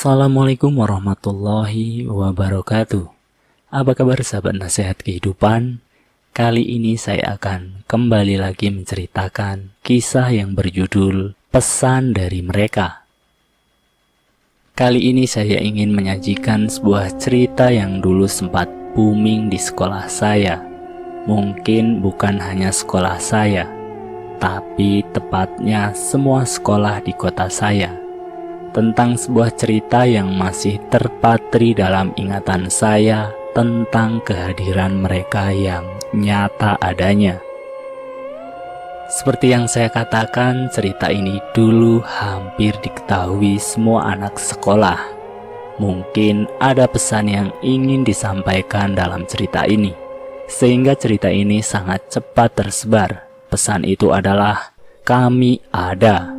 Assalamualaikum warahmatullahi wabarakatuh. Apa kabar sahabat nasihat kehidupan? Kali ini saya akan kembali lagi menceritakan kisah yang berjudul Pesan dari Mereka. Kali ini saya ingin menyajikan sebuah cerita yang dulu sempat booming di sekolah saya. Mungkin bukan hanya sekolah saya, tapi tepatnya semua sekolah di kota saya. Tentang sebuah cerita yang masih terpatri dalam ingatan saya tentang kehadiran mereka yang nyata adanya. Seperti yang saya katakan, cerita ini dulu hampir diketahui semua anak sekolah. Mungkin ada pesan yang ingin disampaikan dalam cerita ini, sehingga cerita ini sangat cepat tersebar. Pesan itu adalah, kami ada.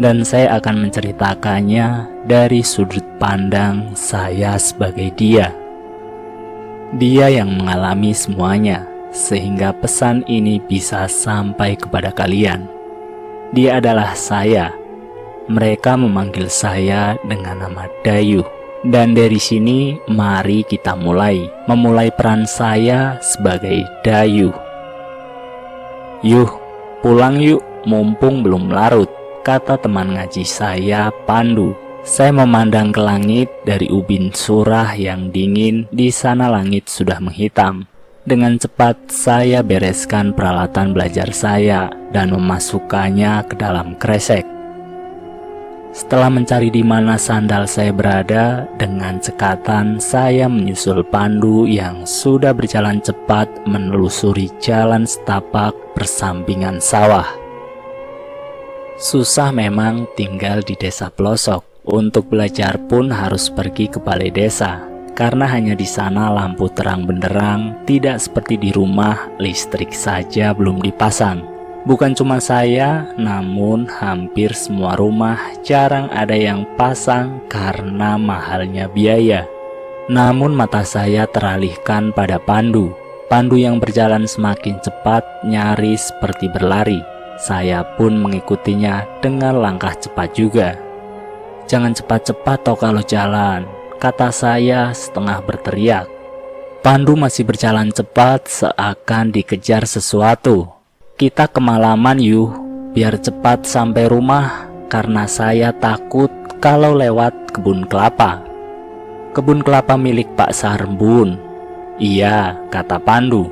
Dan saya akan menceritakannya dari sudut pandang saya sebagai dia. Dia yang mengalami semuanya, sehingga pesan ini bisa sampai kepada kalian. Dia adalah saya. Mereka memanggil saya dengan nama Dayu. Dan dari sini, mari kita memulai peran saya sebagai Dayu. Yuh, pulang yuk, mumpung belum larut, kata teman ngaji saya, Pandu. Saya memandang ke langit dari ubin surah yang dingin. Di sana langit sudah menghitam. Dengan cepat saya bereskan peralatan belajar saya dan memasukkannya ke dalam kresek. Setelah mencari di mana sandal saya berada, dengan cekatan saya menyusul Pandu yang sudah berjalan cepat menelusuri jalan setapak persampingan sawah. Susah memang tinggal di desa pelosok. Untuk belajar pun harus pergi ke balai desa, karena hanya di sana lampu terang benderang, tidak seperti di rumah, listrik saja belum dipasang. Bukan cuma saya, namun hampir semua rumah jarang ada yang pasang karena mahalnya biaya. Namun mata saya teralihkan pada Pandu. Pandu yang berjalan semakin cepat, nyaris seperti berlari. Saya pun mengikutinya dengan langkah cepat juga. Jangan cepat-cepat toh kalau jalan, kata saya setengah berteriak. Pandu masih berjalan cepat seakan dikejar sesuatu. Kita kemalaman yuk, biar cepat sampai rumah, karena saya takut kalau lewat kebun kelapa. Kebun kelapa milik Pak Sarembun. Iya, kata Pandu.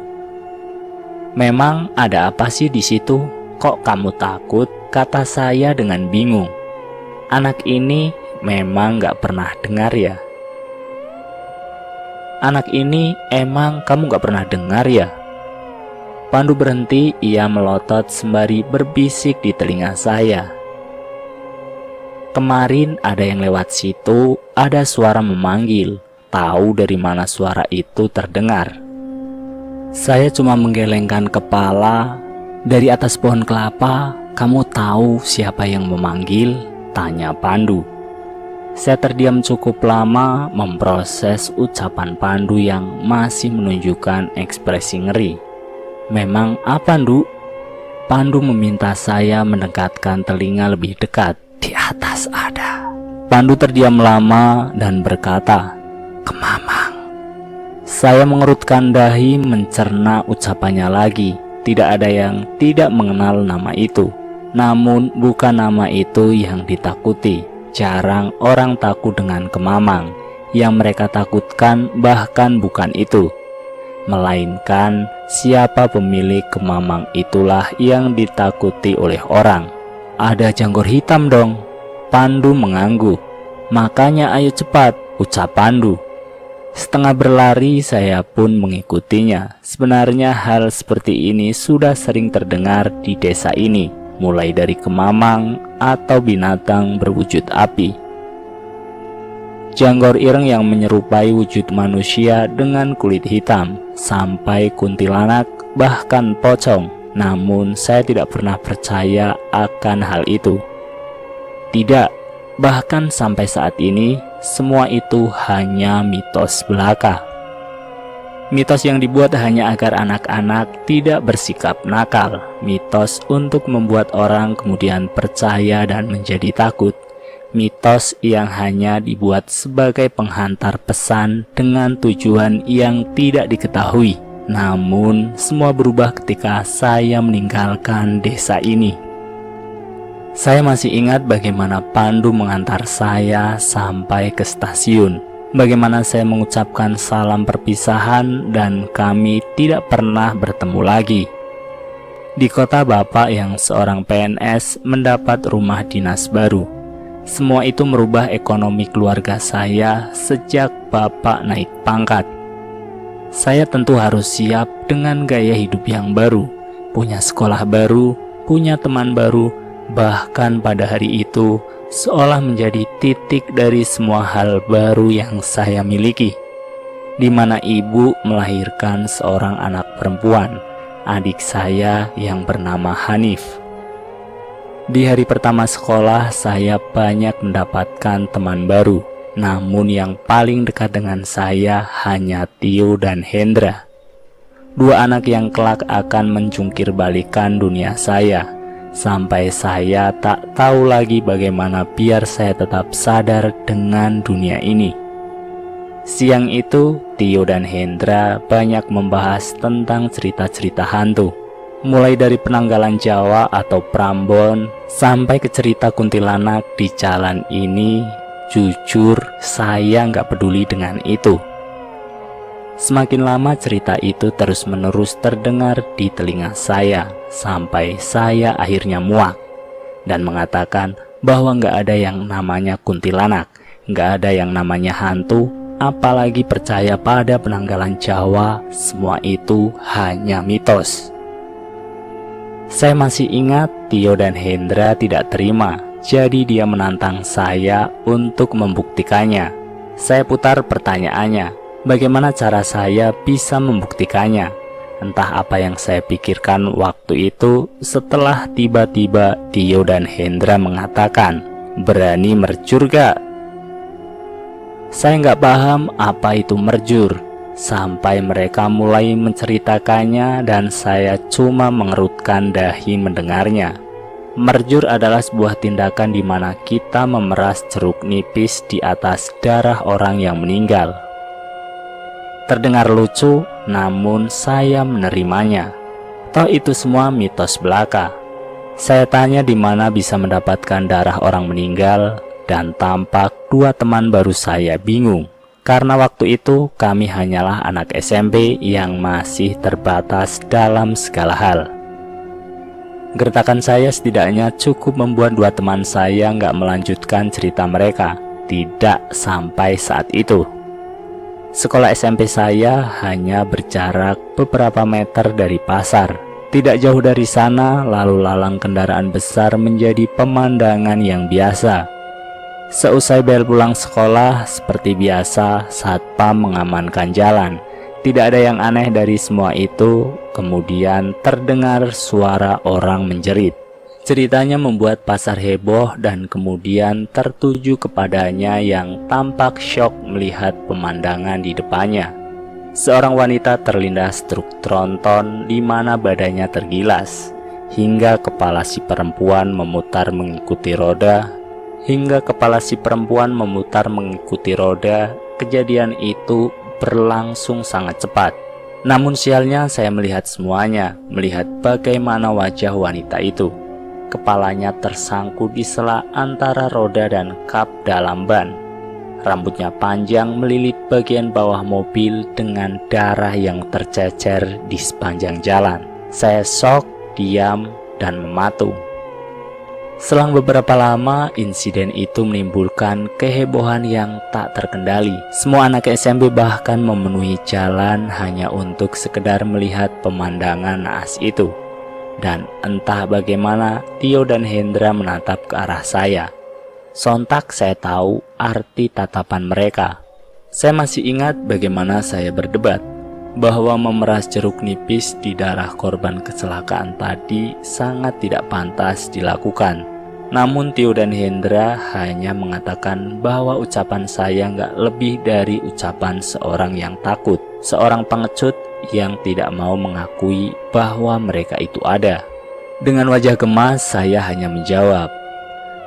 Memang ada apa sih di situ? Kok kamu takut? Kata saya dengan bingung. Anak ini memang gak pernah dengar ya? Anak ini emang kamu gak pernah dengar ya? Pandu berhenti, ia melotot sembari berbisik di telinga saya. Kemarin ada yang lewat situ, ada suara memanggil. Tahu dari mana suara itu terdengar? Saya cuma menggelengkan kepala. Dari atas pohon kelapa, kamu tahu siapa yang memanggil? Tanya Pandu. Saya terdiam cukup lama memproses ucapan Pandu yang masih menunjukkan ekspresi ngeri. Memang apa, Ndu? Pandu meminta saya mendekatkan telinga lebih dekat. Di atas ada. Pandu terdiam lama dan berkata, Kemamang. Saya mengerutkan dahi mencerna ucapannya lagi. Tidak ada yang tidak mengenal nama itu. Namun bukan nama itu yang ditakuti. Jarang orang takut dengan Kemamang. Yang mereka takutkan bahkan bukan itu, melainkan siapa pemilik Kemamang itulah yang ditakuti oleh orang. Ada jangkor hitam dong. Pandu mengangguk. Makanya ayo cepat, ucap Pandu. Setengah berlari saya pun mengikutinya. Sebenarnya hal seperti ini sudah sering terdengar di desa ini, mulai dari Kemamang atau binatang berwujud api, jangkor ireng yang menyerupai wujud manusia dengan kulit hitam, sampai kuntilanak bahkan pocong. Namun saya tidak pernah percaya akan hal itu. Tidak, bahkan sampai saat ini semua itu hanya mitos belaka. Mitos yang dibuat hanya agar anak-anak tidak bersikap nakal. Mitos untuk membuat orang kemudian percaya dan menjadi takut. mitos yang hanya dibuat sebagai penghantar pesan dengan tujuan yang tidak diketahui. Namun, semua berubah ketika saya meninggalkan desa ini. Saya masih ingat bagaimana Pandu mengantar saya sampai ke stasiun. Bagaimana saya mengucapkan salam perpisahan dan kami tidak pernah bertemu lagi. Di kota bapak yang seorang PNS mendapat rumah dinas baru. Semua itu merubah ekonomi keluarga saya sejak bapak naik pangkat. Saya tentu harus siap dengan gaya hidup yang baru, punya sekolah baru, punya teman baru, bahkan pada hari itu seolah menjadi titik dari semua hal baru yang saya miliki, di mana ibu melahirkan seorang anak perempuan, adik saya yang bernama Hanif. Di hari pertama sekolah, saya banyak mendapatkan teman baru, namun yang paling dekat dengan saya hanya Tio dan Hendra. Dua anak yang kelak akan menjungkir balikan dunia saya, sampai saya tak tahu lagi bagaimana biar saya tetap sadar dengan dunia ini. Siang itu, Tio dan Hendra banyak membahas tentang cerita-cerita hantu. Mulai dari penanggalan Jawa atau Prambon, sampai ke cerita kuntilanak di jalan ini. Jujur, saya nggak peduli dengan itu. Semakin lama cerita itu terus-menerus terdengar di telinga saya, sampai saya akhirnya muak dan mengatakan bahwa nggak ada yang namanya kuntilanak, nggak ada yang namanya hantu, apalagi percaya pada penanggalan Jawa. Semua itu hanya mitos. Saya masih ingat Tio dan Hendra tidak terima, jadi dia menantang saya untuk membuktikannya. Saya putar pertanyaannya, bagaimana cara saya bisa membuktikannya? Entah apa yang saya pikirkan waktu itu setelah tiba-tiba Tio dan Hendra mengatakan, "Berani merjur gak?" Saya nggak paham apa itu merjur, sampai mereka mulai menceritakannya dan saya cuma mengerutkan dahi mendengarnya. Merjur adalah sebuah tindakan di mana kita memeras jeruk nipis di atas darah orang yang meninggal. Terdengar lucu, namun saya menerimanya. Toh itu semua mitos belaka. Saya tanya di mana bisa mendapatkan darah orang meninggal, dan tampak dua teman baru saya bingung. Karena waktu itu kami hanyalah anak SMP yang masih terbatas dalam segala hal. Gertakan saya setidaknya cukup membuat dua teman saya nggak melanjutkan cerita mereka. Tidak sampai saat itu. Sekolah SMP saya hanya berjarak beberapa meter dari pasar. Tidak jauh dari sana, lalu lalang kendaraan besar menjadi pemandangan yang biasa. Seusai bel pulang sekolah, seperti biasa, satpam mengamankan jalan. Tidak ada yang aneh dari semua itu. Kemudian terdengar suara orang menjerit. Ceritanya membuat pasar heboh dan kemudian tertuju kepadanya yang tampak syok melihat pemandangan di depannya. Seorang wanita terlindas truk tronton di mana badannya tergilas, hingga kepala si perempuan memutar mengikuti roda. Kejadian itu berlangsung sangat cepat. Namun sialnya saya melihat semuanya, melihat bagaimana wajah wanita itu. Kepalanya tersangkut di sela antara roda dan kap dalam ban. Rambutnya panjang melilit bagian bawah mobil dengan darah yang tercecer di sepanjang jalan. Saya shock, diam, dan mematung. Selang beberapa lama, insiden itu menimbulkan kehebohan yang tak terkendali. Semua anak SMP bahkan memenuhi jalan hanya untuk sekedar melihat pemandangan naas itu. Dan entah bagaimana, Tio dan Hendra menatap ke arah saya. Sontak saya tahu arti tatapan mereka. Saya masih ingat bagaimana saya berdebat bahwa memeras jeruk nipis di darah korban kecelakaan tadi sangat tidak pantas dilakukan. Namun Tio dan Hendra hanya mengatakan bahwa ucapan saya nggak lebih dari ucapan seorang yang takut, seorang pengecut yang tidak mau mengakui bahwa mereka itu ada. Dengan wajah gemas saya hanya menjawab,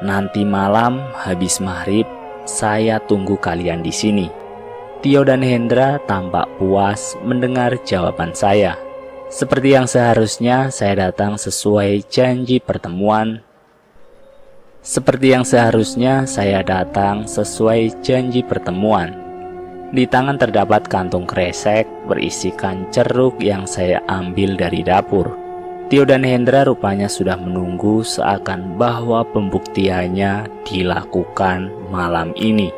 Nanti malam habis maghrib, saya tunggu kalian di sini." Tio dan Hendra tampak puas mendengar jawaban saya. Seperti yang seharusnya saya datang sesuai janji pertemuan. Di tangan terdapat kantung kresek berisikan ceruk yang saya ambil dari dapur. Tio dan Hendra rupanya sudah menunggu seakan bahwa pembuktiannya dilakukan malam ini.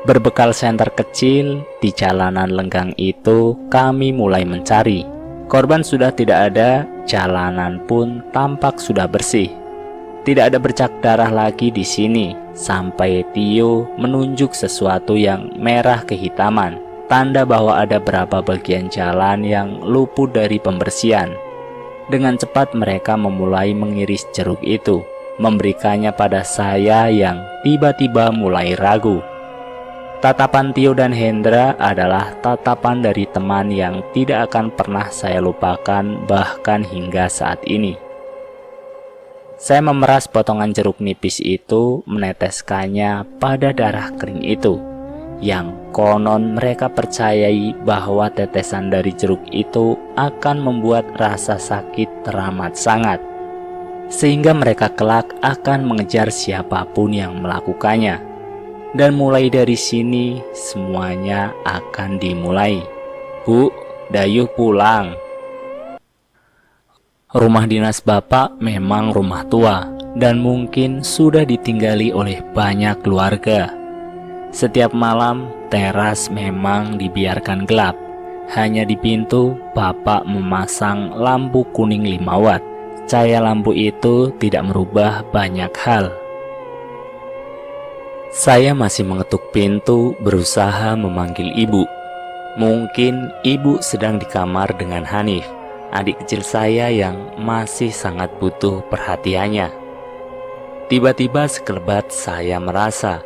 Berbekal senter kecil di jalanan lenggang itu, kami mulai mencari. Korban sudah tidak ada, jalanan pun tampak sudah bersih. Tidak ada bercak darah lagi di sini, sampai Tio menunjuk sesuatu yang merah kehitaman, tanda bahwa ada beberapa bagian jalan yang luput dari pembersihan. Dengan cepat mereka memulai mengiris jeruk itu, memberikannya pada saya yang tiba-tiba mulai ragu. Tatapan Tio dan Hendra adalah tatapan dari teman yang tidak akan pernah saya lupakan bahkan hingga saat ini. Saya memeras potongan jeruk nipis itu, meneteskannya pada darah kering itu, yang konon mereka percayai bahwa tetesan dari jeruk itu akan membuat rasa sakit teramat sangat, sehingga mereka kelak akan mengejar siapapun yang melakukannya. Dan mulai dari sini semuanya akan dimulai. "Bu, Dayuh pulang." Rumah dinas Bapak memang rumah tua dan mungkin sudah ditinggali oleh banyak keluarga. Setiap malam teras memang dibiarkan gelap. Hanya di pintu Bapak memasang lampu kuning 5 watt. Cahaya lampu itu tidak merubah banyak hal. Saya masih mengetuk pintu, berusaha memanggil ibu. Mungkin ibu sedang di kamar dengan Hanif, adik kecil saya yang masih sangat butuh perhatiannya. Tiba-tiba sekelebat saya merasa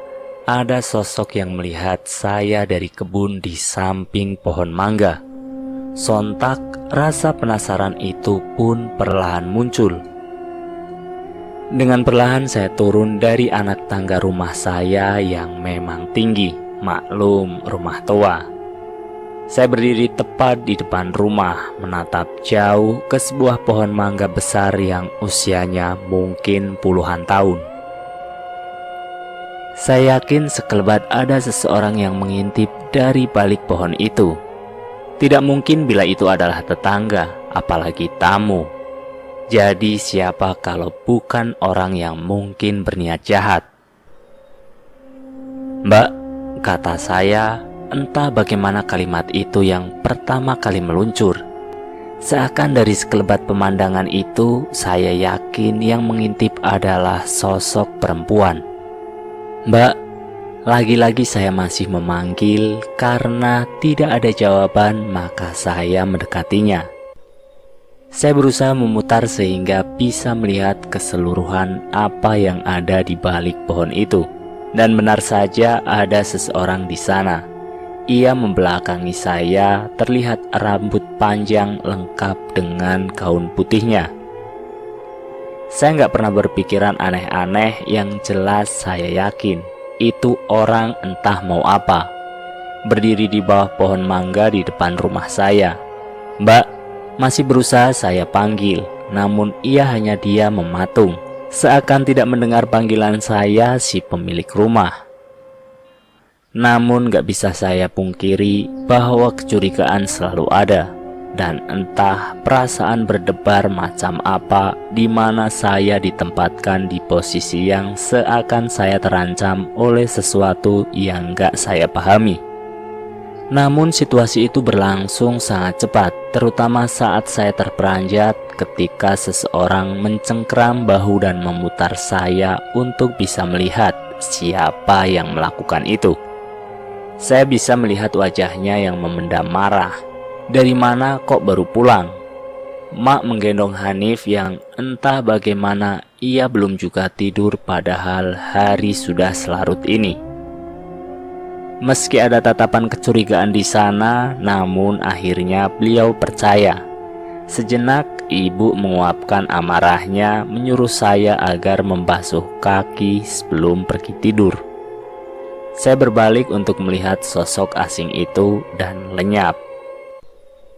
ada sosok yang melihat saya dari kebun di samping pohon mangga. Sontak rasa penasaran itu pun perlahan muncul. Dengan perlahan saya turun dari anak tangga rumah saya yang memang tinggi, maklum rumah tua. Saya berdiri tepat di depan rumah, menatap jauh ke sebuah pohon mangga besar yang usianya mungkin puluhan tahun. Saya yakin sekelebat ada seseorang yang mengintip dari balik pohon itu. Tidak mungkin bila itu adalah tetangga, apalagi tamu. Jadi siapa kalau bukan orang yang mungkin berniat jahat? "Mbak," kata saya, entah bagaimana kalimat itu yang pertama kali meluncur. Seakan dari sekelebat pemandangan itu, saya yakin yang mengintip adalah sosok perempuan. "Mbak," lagi-lagi saya masih memanggil. Karena tidak ada jawaban, maka saya mendekatinya. Saya berusaha memutar sehingga bisa melihat keseluruhan apa yang ada di balik pohon itu. Dan benar saja ada seseorang di sana. Ia membelakangi saya, terlihat rambut panjang lengkap dengan gaun putihnya. Saya nggak pernah berpikiran aneh-aneh, yang jelas saya yakin itu orang entah mau apa. Berdiri di bawah pohon mangga di depan rumah saya. "Mbak," masih berusaha saya panggil, namun ia hanya diam mematung, seakan tidak mendengar panggilan saya si pemilik rumah. Namun gak bisa saya pungkiri bahwa kecurigaan selalu ada, dan entah perasaan berdebar macam apa di mana saya ditempatkan di posisi yang seakan saya terancam oleh sesuatu yang gak saya pahami. Namun situasi itu berlangsung sangat cepat, terutama saat saya terperanjat ketika seseorang mencengkeram bahu dan memutar saya untuk bisa melihat siapa yang melakukan itu. Saya bisa melihat wajahnya yang memendam marah. "Dari mana kok baru pulang?" Mak menggendong Hanif yang entah bagaimana ia belum juga tidur padahal hari sudah selarut ini. Meski ada tatapan kecurigaan di sana, namun akhirnya beliau percaya. Sejenak ibu menguapkan amarahnya menyuruh saya agar membasuh kaki sebelum pergi tidur. Saya berbalik untuk melihat sosok asing itu dan lenyap.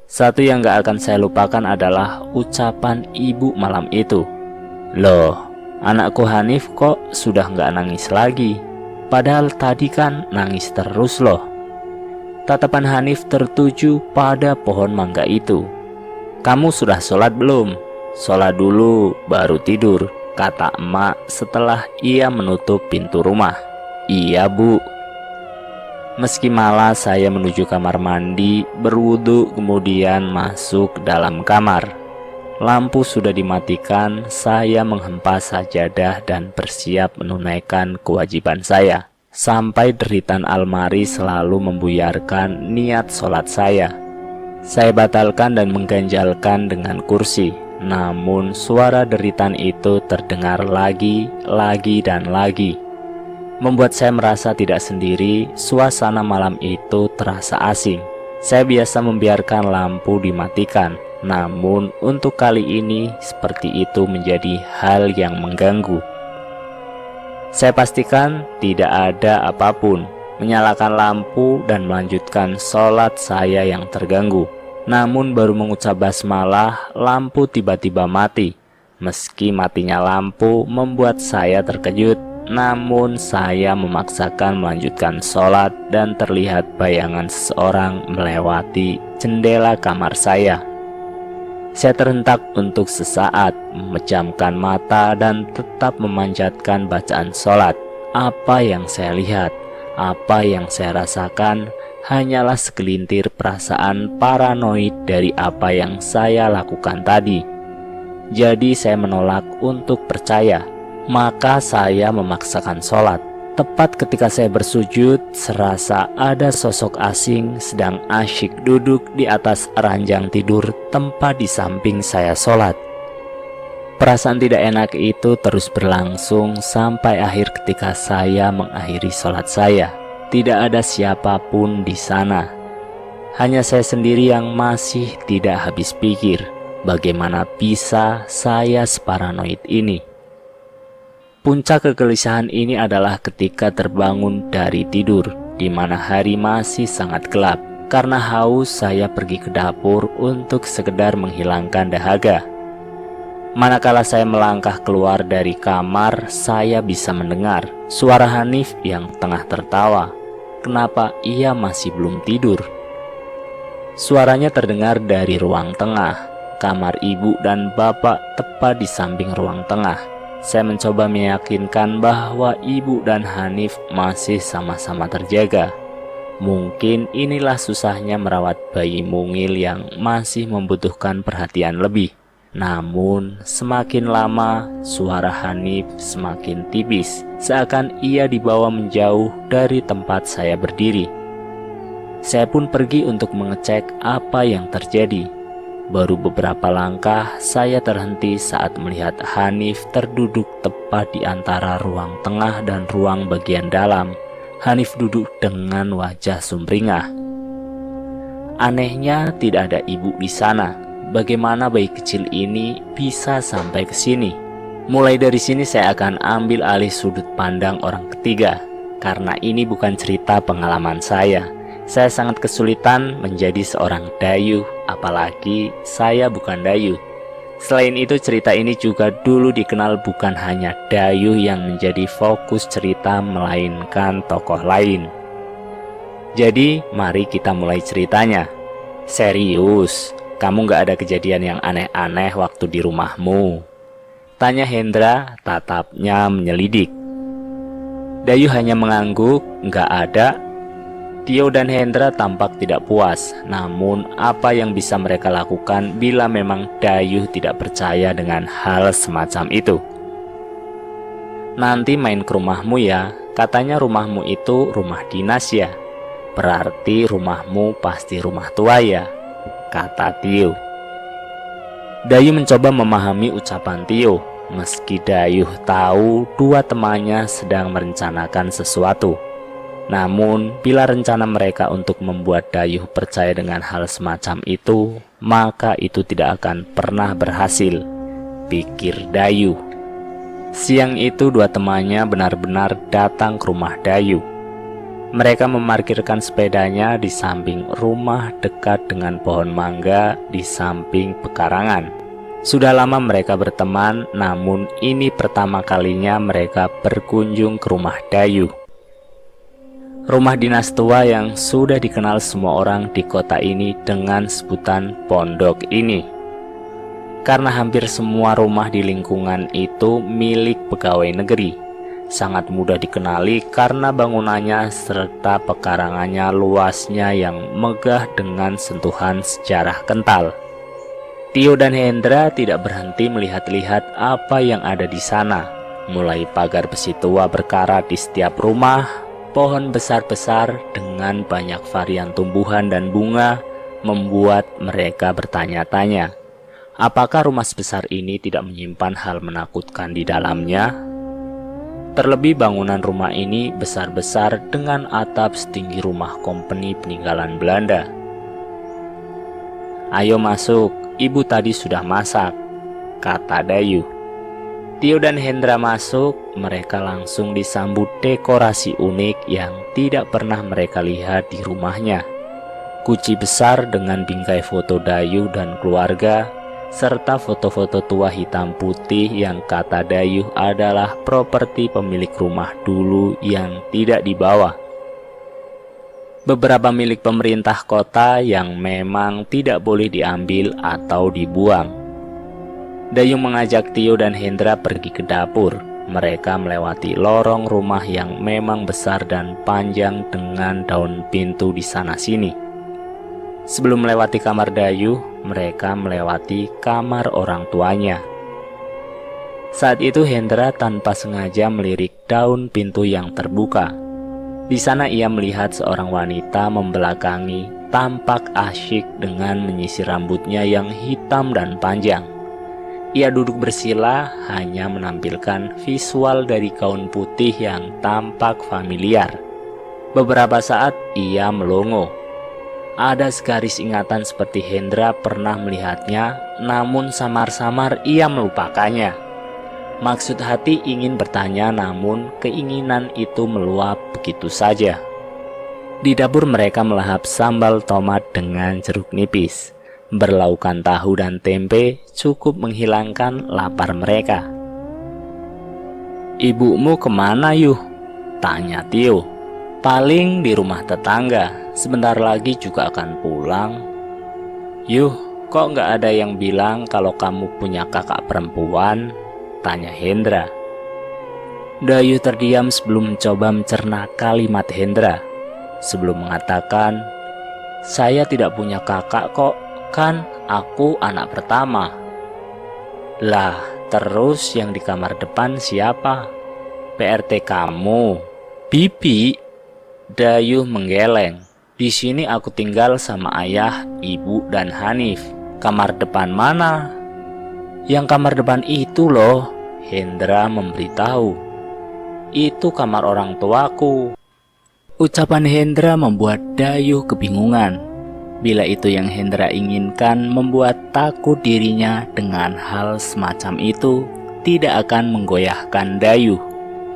Satu yang gak akan saya lupakan adalah ucapan ibu malam itu. "Loh, anakku Hanif kok sudah gak nangis lagi? Padahal tadi kan nangis terus loh." Tatapan Hanif tertuju pada pohon mangga itu. "Kamu sudah sholat belum?" "Sholat dulu, baru tidur," kata emak setelah ia menutup pintu rumah. "Iya bu." Meski malas, saya menuju kamar mandi, berwudu, kemudian masuk dalam kamar. Lampu sudah dimatikan, saya menghempas sajadah dan bersiap menunaikan kewajiban saya. Sampai deritan almari selalu membuyarkan niat sholat saya. Saya batalkan dan mengganjalkan dengan kursi. Namun suara deritan itu terdengar lagi, dan lagi. Membuat saya merasa tidak sendiri. Suasana malam itu terasa asing. Saya biasa membiarkan lampu dimatikan. Namun untuk kali ini seperti itu menjadi hal yang mengganggu. Saya pastikan tidak ada apapun, menyalakan lampu dan melanjutkan sholat saya yang terganggu. Namun baru mengucap basmalah, lampu tiba-tiba mati. Meski matinya lampu membuat saya terkejut, namun saya memaksakan melanjutkan sholat dan terlihat bayangan seseorang melewati jendela kamar saya. Saya terhentak untuk sesaat, memejamkan mata dan tetap memanjatkan bacaan sholat. Apa yang saya lihat, apa yang saya rasakan, hanyalah segelintir perasaan paranoid dari apa yang saya lakukan tadi. Jadi saya menolak untuk percaya, maka saya memaksakan sholat. Tepat ketika saya bersujud, serasa ada sosok asing sedang asyik duduk di atas ranjang tidur tempat di samping saya sholat. Perasaan tidak enak itu terus berlangsung sampai akhir ketika saya mengakhiri sholat saya. Tidak ada siapapun di sana. Hanya saya sendiri yang masih tidak habis pikir, bagaimana bisa saya separanoid ini. Puncak kegelisahan ini adalah ketika terbangun dari tidur, di mana hari masih sangat gelap. Karena haus, saya pergi ke dapur untuk sekedar menghilangkan dahaga. Manakala saya melangkah keluar dari kamar, saya bisa mendengar suara Hanif yang tengah tertawa. Kenapa ia masih belum tidur? Suaranya terdengar dari ruang tengah. Kamar ibu dan bapak tepat di samping ruang tengah. Saya mencoba meyakinkan bahwa ibu dan Hanif masih sama-sama terjaga. Mungkin inilah susahnya merawat bayi mungil yang masih membutuhkan perhatian lebih. Namun semakin lama suara Hanif semakin tipis, seakan ia dibawa menjauh dari tempat saya berdiri. Saya pun pergi untuk mengecek apa yang terjadi. Baru beberapa langkah saya terhenti saat melihat Hanif terduduk tepat di antara ruang tengah dan ruang bagian dalam. Hanif duduk dengan wajah sumringah. Anehnya tidak ada ibu di sana. Bagaimana bayi kecil ini bisa sampai ke sini? Mulai dari sini saya akan ambil alih sudut pandang orang ketiga, karena ini bukan cerita pengalaman saya. Saya sangat kesulitan menjadi seorang dayuh, apalagi saya bukan dayuh. Selain itu, cerita ini juga dulu dikenal bukan hanya dayuh yang menjadi fokus cerita, melainkan tokoh lain. Jadi, mari kita mulai ceritanya. "Serius, kamu gak ada kejadian yang aneh-aneh waktu di rumahmu?" tanya Hendra, tatapnya menyelidik. Dayuh hanya mengangguk, "Gak ada." Tio dan Hendra tampak tidak puas, namun apa yang bisa mereka lakukan bila memang Dayuh tidak percaya dengan hal semacam itu? "Nanti main ke rumahmu ya, katanya rumahmu itu rumah dinas ya. Berarti rumahmu pasti rumah tua ya," kata Tio. Dayuh mencoba memahami ucapan Tio, meski Dayuh tahu dua temannya sedang merencanakan sesuatu. Namun, bila rencana mereka untuk membuat Dayuh percaya dengan hal semacam itu maka itu tidak akan pernah berhasil, pikir Dayu. Siang itu dua temannya benar-benar datang ke rumah Dayu. Mereka memarkirkan sepedanya di samping rumah dekat dengan pohon mangga di samping pekarangan. Sudah lama mereka berteman, namun ini pertama kalinya mereka berkunjung ke rumah Dayu. Rumah dinas tua yang sudah dikenal semua orang di kota ini dengan sebutan pondok ini. Karena hampir semua rumah di lingkungan itu milik pegawai negeri. Sangat mudah dikenali karena bangunannya serta pekarangannya luasnya yang megah dengan sentuhan sejarah kental. Tio dan Hendra tidak berhenti melihat-lihat apa yang ada di sana. Mulai pagar besi tua berkarat di setiap rumah, pohon besar-besar dengan banyak varian tumbuhan dan bunga membuat mereka bertanya-tanya, apakah rumah sebesar ini tidak menyimpan hal menakutkan di dalamnya? Terlebih bangunan rumah ini besar-besar dengan atap setinggi rumah kompeni peninggalan Belanda. "Ayo masuk, ibu tadi sudah masak," kata Dayu. Tio dan Hendra masuk, mereka langsung disambut dekorasi unik yang tidak pernah mereka lihat di rumahnya. Guci besar dengan bingkai foto Dayu dan keluarga, serta foto-foto tua hitam putih yang kata Dayu adalah properti pemilik rumah dulu yang tidak dibawa. Beberapa milik pemerintah kota yang memang tidak boleh diambil atau dibuang. Dayu mengajak Tio dan Hendra pergi ke dapur. Mereka melewati lorong rumah yang memang besar dan panjang dengan daun pintu di sana-sini. Sebelum melewati kamar Dayu, mereka melewati kamar orang tuanya. Saat itu Hendra tanpa sengaja melirik daun pintu yang terbuka. Di sana ia melihat seorang wanita membelakangi, tampak asyik dengan menyisir rambutnya yang hitam dan panjang. Ia duduk bersila, hanya menampilkan visual dari gaun putih yang tampak familiar. Beberapa saat ia melongo. Ada segaris ingatan seperti Hendra pernah melihatnya, namun samar-samar ia melupakannya. Maksud hati ingin bertanya, namun keinginan itu meluap begitu saja. Di dapur mereka melahap sambal tomat dengan jeruk nipis. Berlaukan tahu dan tempe cukup menghilangkan lapar mereka. "Ibumu kemana, Yuh?" tanya Tio. "Paling di rumah tetangga, sebentar lagi juga akan pulang." "Yuh, kok nggak ada yang bilang kalau kamu punya kakak perempuan?" tanya Hendra. Dayu terdiam sebelum mencoba mencerna kalimat Hendra. Sebelum mengatakan, "Saya tidak punya kakak kok, kan aku anak pertama." "Lah, terus yang di kamar depan siapa?" "PRT kamu." "Bibi." Dayu menggeleng. "Di sini aku tinggal sama ayah, ibu, dan Hanif." "Kamar depan mana?" "Yang kamar depan itu loh," Hendra memberitahu. "Itu kamar orang tuaku." Ucapan Hendra membuat Dayu kebingungan. Bila itu yang Hendra inginkan membuat takut dirinya, dengan hal semacam itu tidak akan menggoyahkan Dayu.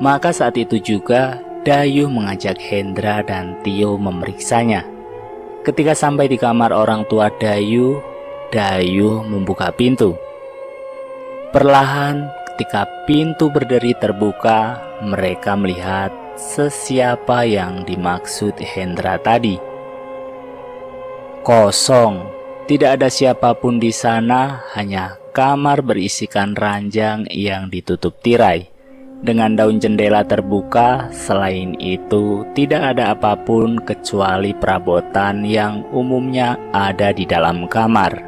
Maka saat itu juga Dayu mengajak Hendra dan Tio memeriksanya. Ketika sampai di kamar orang tua Dayu, Dayu membuka pintu. Perlahan ketika pintu berderi terbuka, mereka melihat sesiapa yang dimaksud Hendra tadi. Kosong, tidak ada siapapun di sana, hanya kamar berisikan ranjang yang ditutup tirai. Dengan daun jendela terbuka, selain itu tidak ada apapun kecuali perabotan yang umumnya ada di dalam kamar.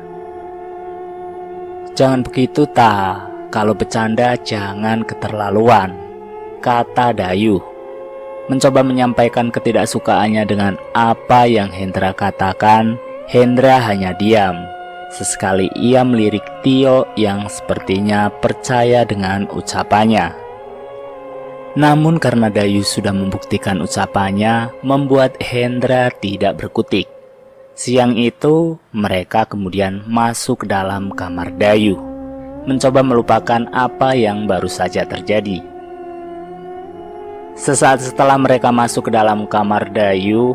"Jangan begitu, Ta. Kalau bercanda jangan keterlaluan," kata Dayu. Mencoba menyampaikan ketidaksukaannya dengan apa yang Hendra katakan, Hendra hanya diam. Sesekali ia melirik Tio yang sepertinya percaya dengan ucapannya. Namun karena Dayu sudah membuktikan ucapannya, membuat Hendra tidak berkutik. Siang itu, mereka kemudian masuk ke dalam kamar Dayu, mencoba melupakan apa yang baru saja terjadi. Sesaat setelah mereka masuk ke dalam kamar Dayu,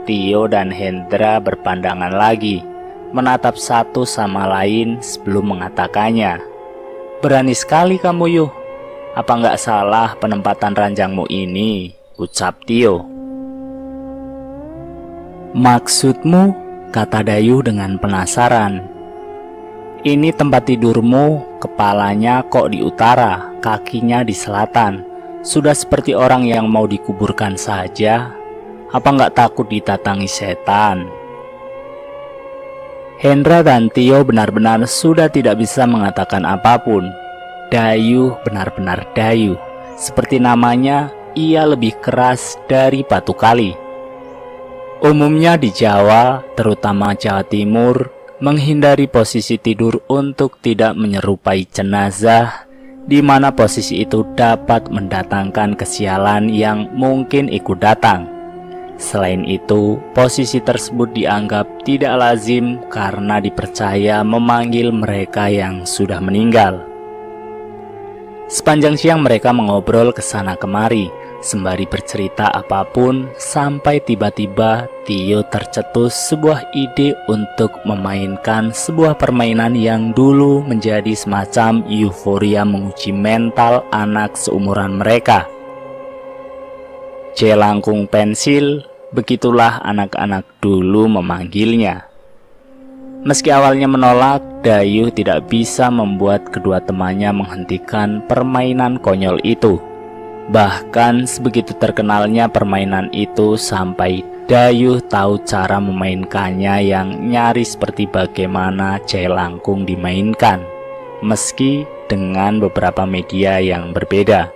Tio dan Hendra berpandangan lagi, menatap satu sama lain sebelum mengatakannya. "Berani sekali kamu, Yuh. Apa nggak salah penempatan ranjangmu ini?" ucap Tio. "Maksudmu?" kata Dayu dengan penasaran. "Ini tempat tidurmu, kepalanya kok di utara, kakinya di selatan. Sudah seperti orang yang mau dikuburkan saja. Apa nggak takut didatangi setan?" Hendra dan Tio benar-benar sudah tidak bisa mengatakan apapun. Dayu benar-benar Dayu. Seperti namanya, ia lebih keras dari batu kali. Umumnya di Jawa, terutama Jawa Timur, menghindari posisi tidur untuk tidak menyerupai jenazah, di mana posisi itu dapat mendatangkan kesialan yang mungkin ikut datang. Selain itu, posisi tersebut dianggap tidak lazim karena dipercaya memanggil mereka yang sudah meninggal. Sepanjang siang mereka mengobrol ke sana kemari, sembari bercerita apapun, sampai tiba-tiba Tio tercetus sebuah ide untuk memainkan sebuah permainan yang dulu menjadi semacam euforia menguji mental anak seumuran mereka. Jelangkung pensil, begitulah anak-anak dulu memanggilnya. Meski awalnya menolak, Dayu tidak bisa membuat kedua temannya menghentikan permainan konyol itu. Bahkan sebegitu terkenalnya permainan itu sampai Dayu tahu cara memainkannya yang nyaris seperti bagaimana jelangkung dimainkan, meski dengan beberapa media yang berbeda.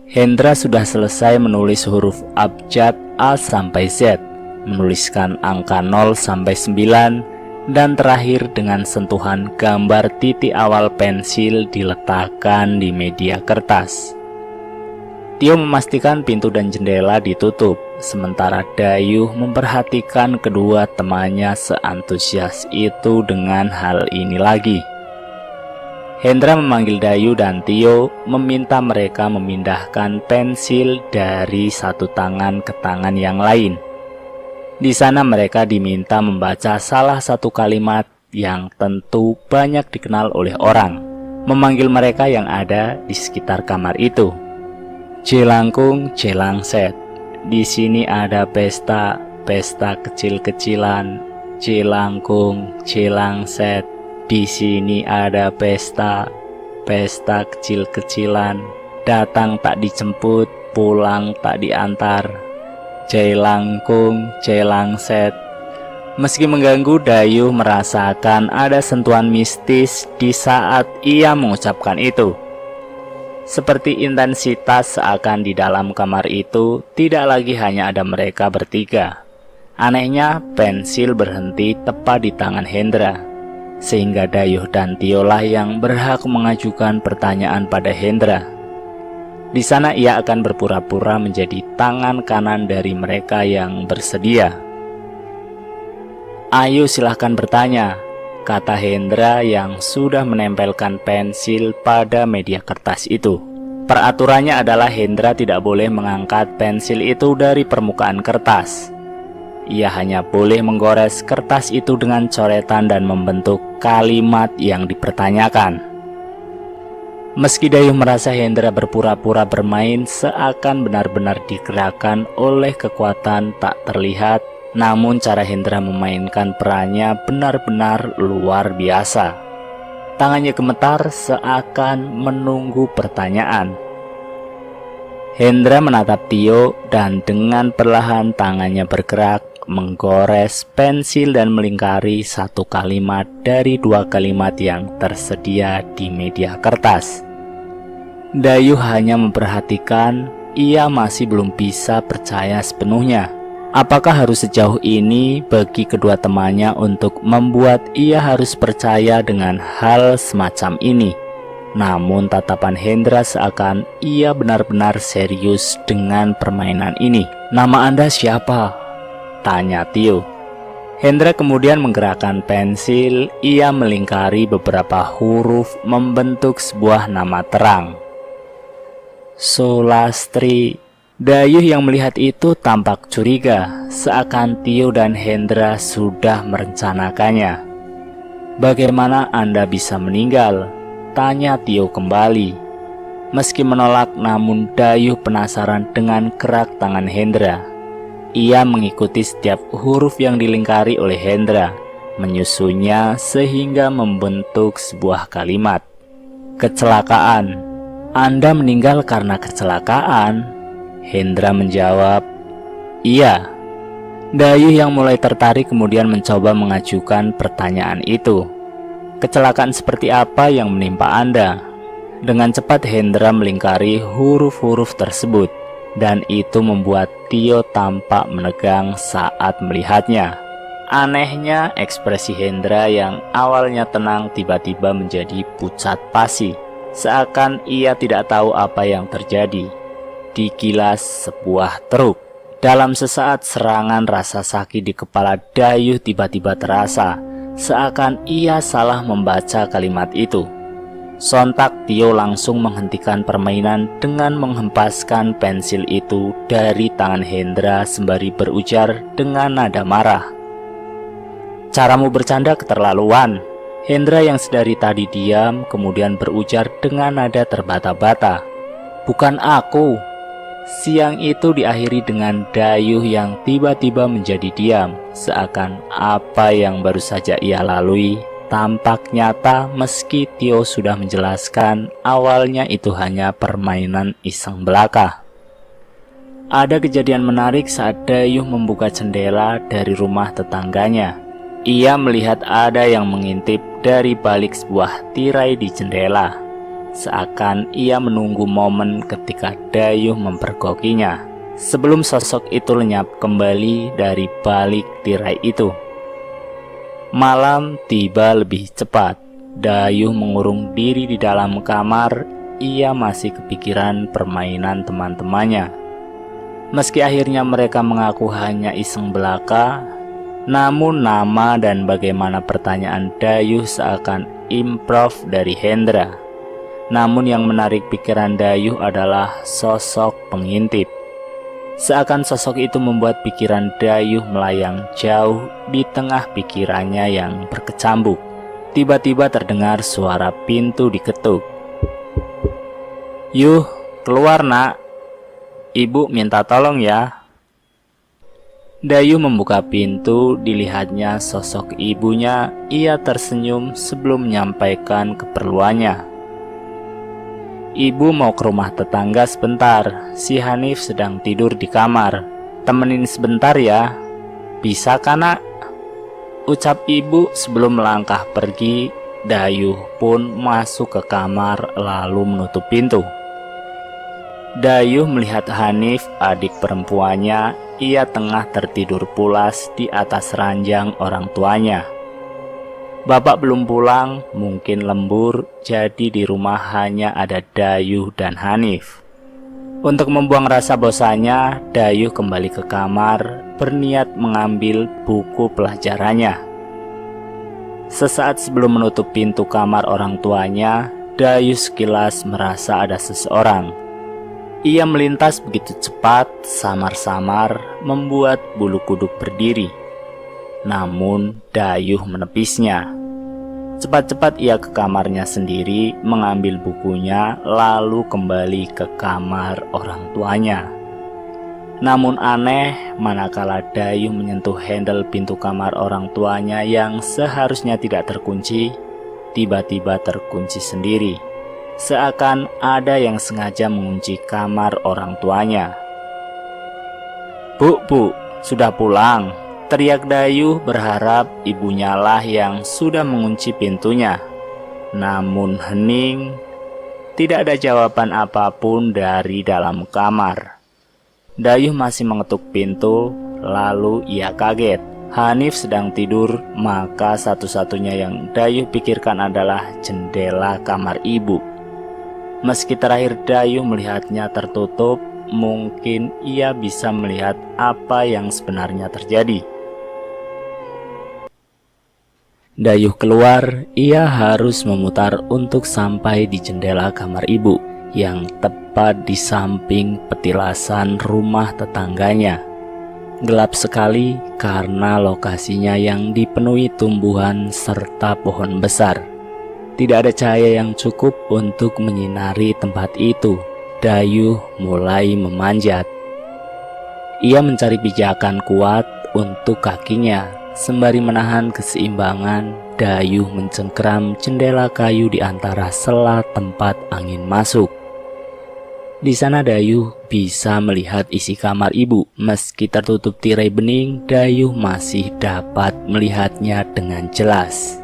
Hendra sudah selesai menulis huruf abjad A sampai Z, menuliskan angka 0 sampai 9, dan terakhir dengan sentuhan gambar titik awal pensil diletakkan di media kertas. Tio memastikan pintu dan jendela ditutup, sementara Dayu memperhatikan kedua temannya seantusias itu dengan hal ini lagi. Hendra memanggil Dayu dan Tio, meminta mereka memindahkan pensil dari satu tangan ke tangan yang lain. Di sana mereka diminta membaca salah satu kalimat yang tentu banyak dikenal oleh orang, memanggil mereka yang ada di sekitar kamar itu. "Jelangkung, jelangset. Di sini ada pesta, pesta kecil-kecilan. Jelangkung, jelangset. Di sini ada pesta, pesta kecil-kecilan. Datang tak dijemput, pulang tak diantar. Jelangkung, jelangset." Meski mengganggu, Dayu merasakan ada sentuhan mistis di saat ia mengucapkan itu. Seperti intensitas seakan di dalam kamar itu tidak lagi hanya ada mereka bertiga. Anehnya, pensil berhenti tepat di tangan Hendra, sehingga Dayu dan Tio lah yang berhak mengajukan pertanyaan pada Hendra. Di sana ia akan berpura-pura menjadi tangan kanan dari mereka yang bersedia. "Ayo silahkan bertanya," kata Hendra yang sudah menempelkan pensil pada media kertas itu. Peraturannya adalah Hendra tidak boleh mengangkat pensil itu dari permukaan kertas. Ia hanya boleh menggores kertas itu dengan coretan dan membentuk kalimat yang dipertanyakan. Meski Dayu merasa Hendra berpura-pura bermain seakan benar-benar digerakkan oleh kekuatan tak terlihat, namun cara Hendra memainkan perannya benar-benar luar biasa. Tangannya gemetar seakan menunggu pertanyaan. Hendra menatap Tio dan dengan perlahan tangannya bergerak, menggores pensil dan melingkari satu kalimat dari dua kalimat yang tersedia di media kertas. Dayu hanya memperhatikan, ia masih belum bisa percaya sepenuhnya. Apakah harus sejauh ini bagi kedua temannya untuk membuat ia harus percaya dengan hal semacam ini? Namun tatapan Hendra seakan ia benar-benar serius dengan permainan ini. "Nama Anda siapa?" tanya Tio. Hendra kemudian menggerakkan pensil, ia melingkari beberapa huruf membentuk sebuah nama terang. Sulastri. Dayuh yang melihat itu tampak curiga, seakan Tio dan Hendra sudah merencanakannya. "Bagaimana Anda bisa meninggal?" tanya Tio kembali. Meski menolak, namun Dayuh penasaran dengan gerak tangan Hendra. Ia mengikuti setiap huruf yang dilingkari oleh Hendra, menyusunnya sehingga membentuk sebuah kalimat. "Kecelakaan. Anda meninggal karena kecelakaan?" Hendra menjawab, "Iya." Dayuh yang mulai tertarik kemudian mencoba mengajukan pertanyaan itu. "Kecelakaan seperti apa yang menimpa Anda?" Dengan cepat Hendra melingkari huruf-huruf tersebut, dan itu membuat Tio tampak menegang saat melihatnya. Anehnya, ekspresi Hendra yang awalnya tenang tiba-tiba menjadi pucat pasi, seakan ia tidak tahu apa yang terjadi. Digilas sebuah truk. Dalam sesaat serangan rasa sakit di kepala Dayuh tiba-tiba terasa, seakan ia salah membaca kalimat itu. Sontak Tio langsung menghentikan permainan dengan menghempaskan pensil itu dari tangan Hendra sembari berujar dengan nada marah, "Caramu bercanda keterlaluan." Hendra yang sedari tadi diam kemudian berujar dengan nada terbata-bata, "Bukan aku." Siang itu diakhiri dengan Dayuh yang tiba-tiba menjadi diam, seakan apa yang baru saja ia lalui tampak nyata meski Tio sudah menjelaskan awalnya itu hanya permainan iseng belaka. Ada kejadian menarik saat Dayuh membuka jendela dari rumah tetangganya. Ia melihat ada yang mengintip dari balik sebuah tirai di jendela, seakan ia menunggu momen ketika Dayuh mempergokinya sebelum sosok itu lenyap kembali dari balik tirai itu. Malam tiba lebih cepat. Dayuh mengurung diri di dalam kamar. Ia masih kepikiran permainan teman-temannya. Meski akhirnya mereka mengaku hanya iseng belaka, namun nama dan bagaimana pertanyaan Dayuh seakan improv dari Hendra. Namun yang menarik pikiran Dayuh adalah sosok pengintip. Seakan sosok itu membuat pikiran Dayuh melayang jauh di tengah pikirannya yang berkecambuk. Tiba-tiba terdengar suara pintu diketuk. "Yuh, keluar nak. Ibu minta tolong ya." Dayuh membuka pintu, dilihatnya sosok ibunya. Ia tersenyum sebelum menyampaikan keperluannya. "Ibu mau ke rumah tetangga sebentar. Si Hanif sedang tidur di kamar. Temenin sebentar ya. Bisa kan nak?" ucap ibu sebelum melangkah pergi. Dayuh pun masuk ke kamar lalu menutup pintu. Dayuh melihat Hanif, adik perempuannya. Ia tengah tertidur pulas di atas ranjang orang tuanya. Bapak belum pulang, mungkin lembur, jadi di rumah hanya ada Dayuh dan Hanif. Untuk membuang rasa bosannya, Dayuh kembali ke kamar, berniat mengambil buku pelajarannya. Sesaat sebelum menutup pintu kamar orang tuanya, Dayuh sekilas merasa ada seseorang. Ia melintas begitu cepat, samar-samar, membuat bulu kuduk berdiri. Namun Dayuh menepisnya. Cepat-cepat ia ke kamarnya sendiri, mengambil bukunya, lalu kembali ke kamar orang tuanya. Namun aneh, manakala Dayuh menyentuh handle pintu kamar orang tuanya yang seharusnya tidak terkunci, tiba-tiba terkunci sendiri. Seakan ada yang sengaja mengunci kamar orang tuanya. Bu, sudah pulang?" teriak Dayuh berharap ibunya lah yang sudah mengunci pintunya. Namun hening, tidak ada jawaban apapun dari dalam kamar. Dayuh masih mengetuk pintu, lalu ia kaget. Hanif sedang tidur, maka satu-satunya yang Dayuh pikirkan adalah jendela kamar ibu. Meski terakhir Dayuh melihatnya tertutup, mungkin ia bisa melihat apa yang sebenarnya terjadi. Dayuh keluar, ia harus memutar untuk sampai di jendela kamar ibu yang tepat di samping petilasan rumah tetangganya. Gelap sekali karena lokasinya yang dipenuhi tumbuhan serta pohon besar. Tidak ada cahaya yang cukup untuk menyinari tempat itu. Dayuh mulai memanjat. Ia mencari pijakan kuat untuk kakinya. Sembari menahan keseimbangan, Dayuh mencengkeram jendela kayu di antara sela tempat angin masuk. Di sana Dayuh bisa melihat isi kamar ibu. Meski tertutup tirai bening, Dayuh masih dapat melihatnya dengan jelas.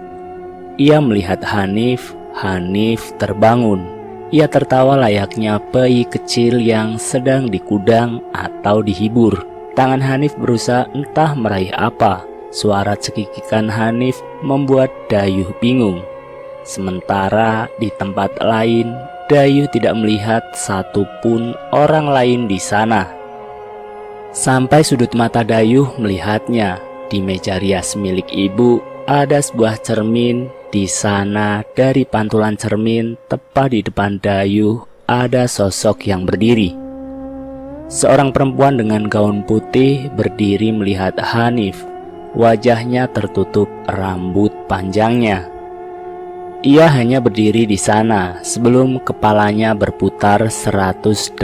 Ia melihat Hanif. Hanif terbangun. Ia tertawa layaknya bayi kecil yang sedang dikudang atau dihibur. Tangan Hanif berusaha entah meraih apa. Suara cekikikan Hanif membuat Dayuh bingung. Sementara di tempat lain, Dayuh tidak melihat satupun orang lain di sana. Sampai sudut mata Dayuh melihatnya. Di meja rias milik ibu ada sebuah cermin. Di sana dari pantulan cermin tepat di depan Dayuh ada sosok yang berdiri. Seorang perempuan dengan gaun putih berdiri melihat Hanif. Wajahnya tertutup rambut panjangnya. Ia hanya berdiri di sana sebelum kepalanya berputar 180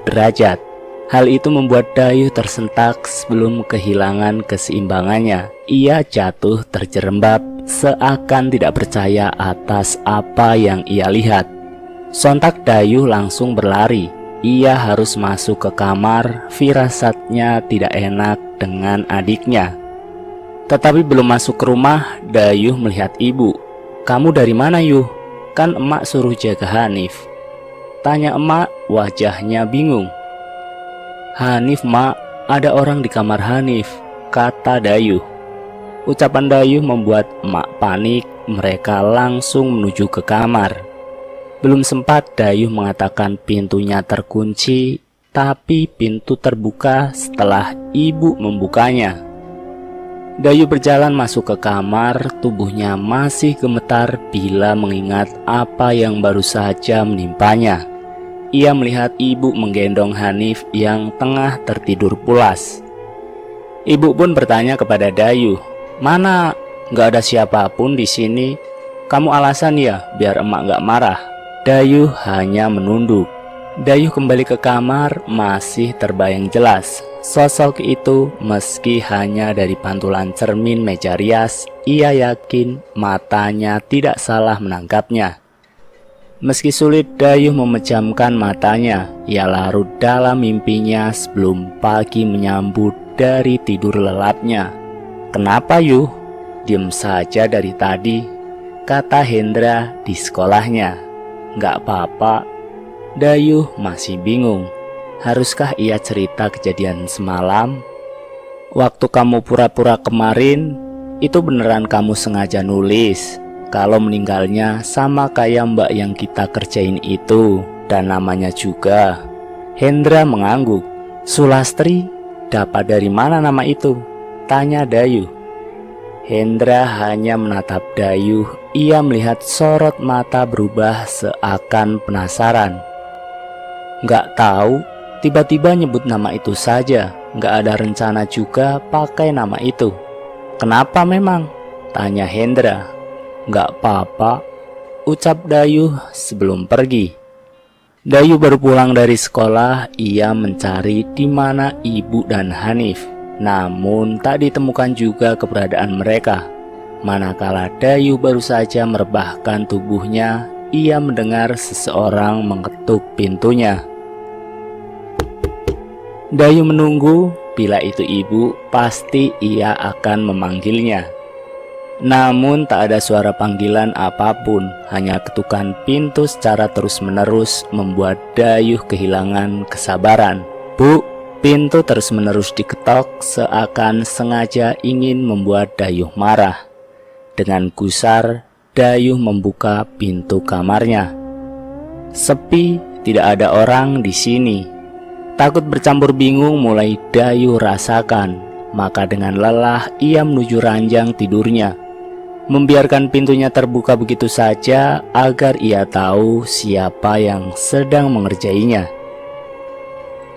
derajat. Hal itu membuat Dayuh tersentak sebelum kehilangan keseimbangannya. Ia jatuh terjerembab seakan tidak percaya atas apa yang ia lihat. Sontak Dayuh langsung berlari. Ia harus masuk ke kamar. Firasatnya tidak enak dengan adiknya. Tetapi belum masuk ke rumah, Dayuh melihat ibu. "Kamu dari mana, Yuh? Kan emak suruh jaga Hanif." Tanya emak, wajahnya bingung. "Hanif, mak, ada orang di kamar Hanif," kata Dayuh. Ucapan Dayuh membuat emak panik. Mereka langsung menuju ke kamar. Belum sempat Dayuh mengatakan pintunya terkunci, tapi pintu terbuka setelah ibu membukanya. Dayuh berjalan masuk ke kamar. Tubuhnya masih gemetar bila mengingat apa yang baru saja menimpanya. Ia melihat ibu menggendong Hanif yang tengah tertidur pulas. Ibu pun bertanya kepada Dayuh, "Mana? Gak ada siapapun di sini. Kamu alasan ya biar emak gak marah?" Dayuh hanya menunduk. Dayuh kembali ke kamar. Masih terbayang jelas sosok itu. Meski hanya dari pantulan cermin meja rias, ia yakin matanya tidak salah menangkapnya. Meski sulit Dayuh memejamkan matanya, ia larut dalam mimpinya sebelum pagi menyambut dari tidur lelapnya. "Kenapa, Yuh? Diem saja dari tadi," kata Hendra di sekolahnya. "Gak apa-apa." Dayuh masih bingung. Haruskah ia cerita kejadian semalam? "Waktu kamu pura-pura kemarin, itu beneran kamu sengaja nulis kalau meninggalnya sama kayak mbak yang kita kerjain itu, dan namanya juga?" Hendra mengangguk. "Sulastri? Dapat dari mana nama itu?" tanya Dayuh. Hendra hanya menatap Dayuh. Ia melihat sorot mata berubah seakan penasaran. "Gak tahu, tiba-tiba nyebut nama itu saja. Gak ada rencana juga pakai nama itu." "Kenapa memang?" tanya Hendra. "Gak apa-apa," ucap Dayuh sebelum pergi. Dayuh baru pulang dari sekolah. Ia mencari di mana ibu dan Hanif. Namun tak ditemukan juga keberadaan mereka. Manakala Dayuh baru saja merebahkan tubuhnya, ia mendengar seseorang mengetuk pintunya. Dayuh menunggu. Bila itu ibu, pasti ia akan memanggilnya. Namun tak ada suara panggilan apapun. Hanya ketukan pintu secara terus-menerus membuat Dayuh kehilangan kesabaran. "Bu!" Pintu terus-menerus diketok seakan sengaja ingin membuat Dayuh marah. Dengan gusar, Dayuh membuka pintu kamarnya. Sepi, tidak ada orang di sini. Takut bercampur bingung mulai Dayuh rasakan. Maka dengan lelah ia menuju ranjang tidurnya. membiarkan pintunya terbuka begitu saja agar ia tahu siapa yang sedang mengerjainya.